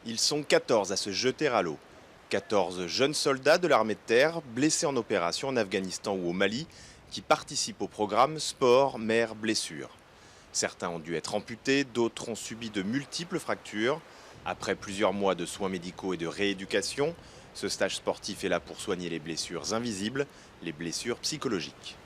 Ils sont 14 à se jeter à l'eau. 14 jeunes soldats de l'armée de terre blessés en opération en Afghanistan ou au Mali qui participent au programme Sport, Mer, Blessures. Certains ont dû être amputés, d'autres ont subi de multiples fractures. Après plusieurs mois de soins médicaux et de rééducation, ce stage sportif est là pour soigner les blessures invisibles, les blessures psychologiques.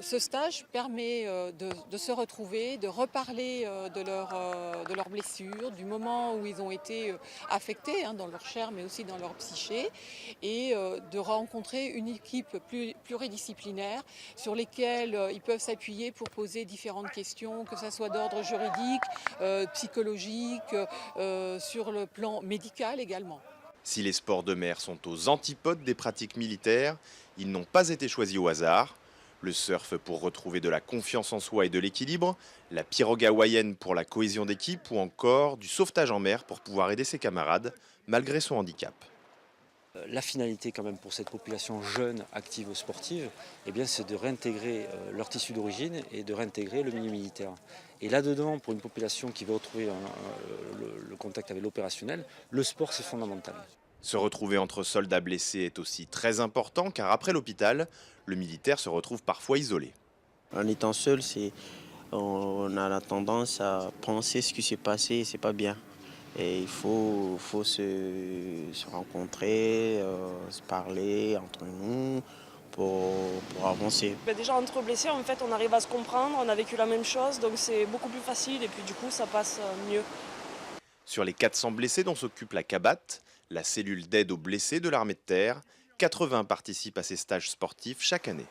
Ce stage permet de se retrouver, de reparler de leurs blessures, du moment où ils ont été affectés dans leur chair mais aussi dans leur psyché, et de rencontrer une équipe pluridisciplinaire sur lesquelles ils peuvent s'appuyer pour poser différentes questions, que ce soit d'ordre juridique, psychologique, sur le plan médical également. Si les sports de mer sont aux antipodes des pratiques militaires, ils n'ont pas été choisis au hasard. Le surf pour retrouver de la confiance en soi et de l'équilibre, la pirogue hawaïenne pour la cohésion d'équipe ou encore du sauvetage en mer pour pouvoir aider ses camarades malgré son handicap. La finalité quand même pour cette population jeune, active, sportive, eh bien, c'est de réintégrer leur tissu d'origine et de réintégrer le milieu militaire. Et là-dedans, pour une population qui veut retrouver le contact avec l'opérationnel, le sport c'est fondamental. Se retrouver entre soldats blessés est aussi très important car après l'hôpital, le militaire se retrouve parfois isolé. En étant seul, on a la tendance à penser ce qui s'est passé et c'est pas bien. Et il faut se rencontrer, se parler entre nous pour avancer. Déjà entre blessés, en fait, on arrive à se comprendre, on a vécu la même chose, donc c'est beaucoup plus facile et puis du coup ça passe mieux. Sur les 400 blessés dont s'occupe la CABAT, la cellule d'aide aux blessés de l'armée de terre, 80 participent à ces stages sportifs chaque année.